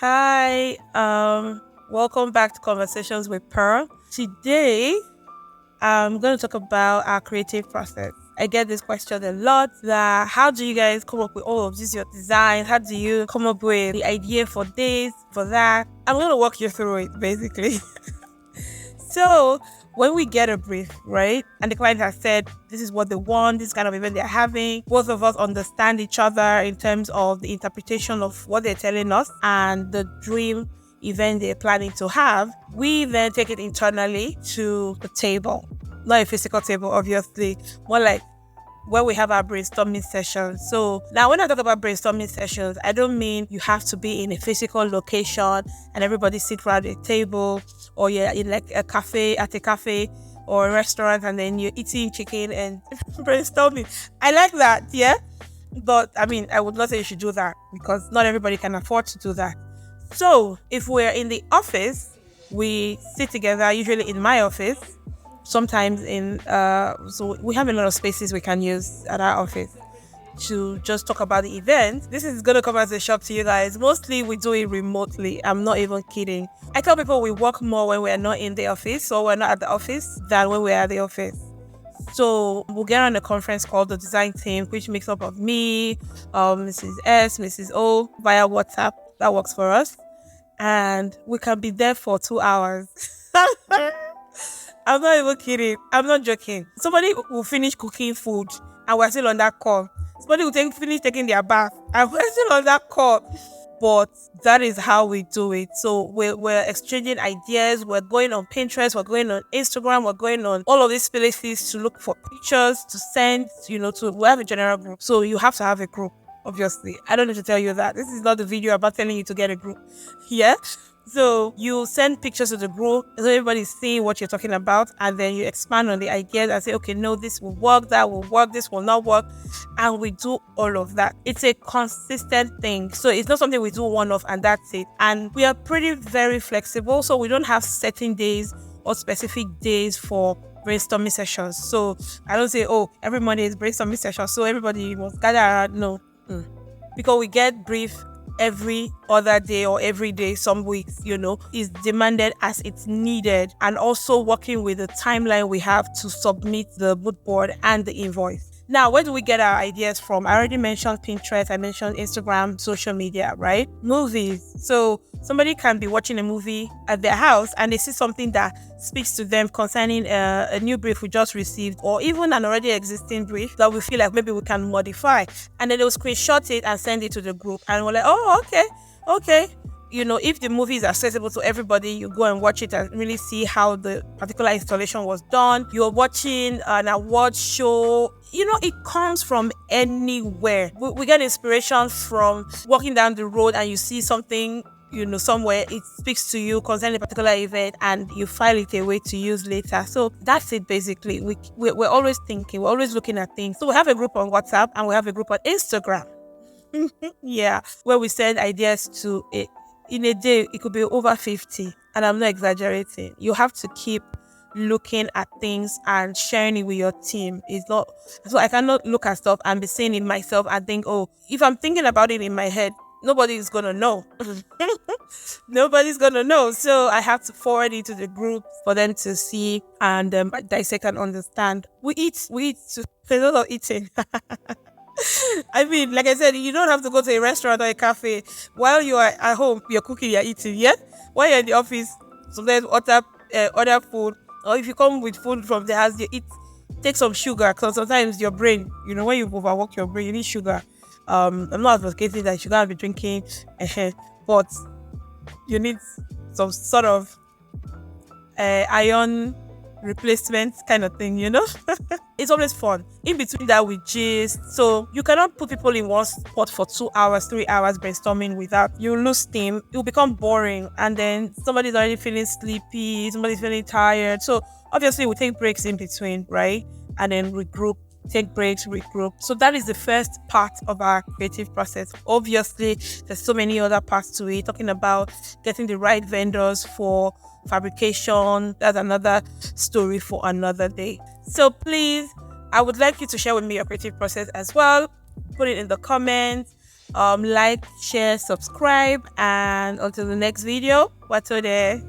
Hi, welcome back to Conversations with Pearl. Today, I'm going to talk about our creative process. I get this question a lot that how do you guys come up with all of this, your design? How do you come up with the idea for this, for that? I'm going to walk you through it basically. So when we get a brief, right, and the client has said this is what they want, this kind of event they're having, both of us understand each other in terms of the interpretation of what they're telling us and the dream event they're planning to have. We then take it internally to the table, not a physical table, obviously, more like where we have our brainstorming sessions. So now when I talk about brainstorming sessions, I don't mean you have to be in a physical location and everybody sit around a table, or you're in like a cafe or a restaurant and then you're eating chicken and brainstorming. I like that, yeah. But I mean, I would not say you should do that because not everybody can afford to do that. So if we're in the office, we sit together, usually in my office, sometimes in so we have a lot of spaces we can use at our office to just talk about the event. This is gonna come as a shock to you guys. Mostly we do it remotely. I'm not even kidding. I tell people we work more when we're not in the office or we're not at the office than when we're at the office. So we'll get on a conference called the design team, which makes up of me, Mrs. S, Mrs. O via WhatsApp. That works for us. And we can be there for 2 hours. I'm not even kidding. I'm not joking. Somebody will finish cooking food and we're still on that call. Somebody will finish taking their bath and we're still on that call. But that is how we do it. So we're exchanging ideas. We're going on Pinterest. We're going on Instagram. We're going on all of these places to look for pictures to send, we have a general group. So you have to have a group, obviously. I don't need to tell you that. This is not the video about telling you to get a group. Yeah. So you send pictures to the group so everybody's seeing what you're talking about, and then you expand on the ideas and say, okay, no, this will work, that will work, this will not work. And we do all of that. It's a consistent thing. So it's not something we do one off and that's it. And we are pretty very flexible. So we don't have certain days or specific days for brainstorming sessions. So I don't say, oh, every Monday is brainstorming session, so everybody must gather around. No. Because we get brief every other day or every day, some weeks, is demanded as it's needed, and also working with the timeline we have to submit the mood board and the invoice. Now, where do we get our ideas from? I already mentioned Pinterest, I mentioned Instagram, social media, right? Movies. So somebody can be watching a movie at their house and they see something that speaks to them concerning a new brief we just received, or even an already existing brief that we feel like maybe we can modify. And then they'll screenshot it and send it to the group. And we're like, oh, okay. If the movie is accessible to everybody, you go and watch it and really see how the particular installation was done. You're watching an award show. It comes from anywhere. We get inspiration from walking down the road and you see something, somewhere, it speaks to you concerning a particular event and you file it away to use later. So that's it basically. We're always thinking, we're always looking at things. So we have a group on WhatsApp and we have a group on Instagram. Yeah, where we send ideas to it. In a day, it could be over 50. And I'm not exaggerating. You have to keep looking at things and sharing it with your team. It's not, so I cannot look at stuff and be saying it myself and think, oh, if I'm thinking about it in my head, nobody's gonna know. Nobody's gonna know. So I have to forward it to the group for them to see and dissect and understand. We eat too. There's a lot of eating. I mean, like I said, you don't have to go to a restaurant or a cafe. While you are at home, you're cooking, you're eating, yeah? While you're in the office, sometimes order food. Or if you come with food from the house, you eat, take some sugar. Because sometimes your brain, when you've overworked your brain, you need sugar. I'm not advocating that you gotta be drinking, but you need some sort of iron replacement kind of thing. It's always fun. In between that, we gist. So you cannot put people in one spot for 2 hours, 3 hours brainstorming without, you lose steam. It will become boring, and then somebody's already feeling sleepy, somebody's feeling tired. So obviously we take breaks in between, right? And then regroup, take breaks, regroup. So that is the first part of our creative process. Obviously, there's so many other parts to it, talking about getting the right vendors for fabrication. That's another story for another day. So please, I would like you to share with me your creative process as well. Put it in the comments. Like, share, subscribe, and until the next video, what's there.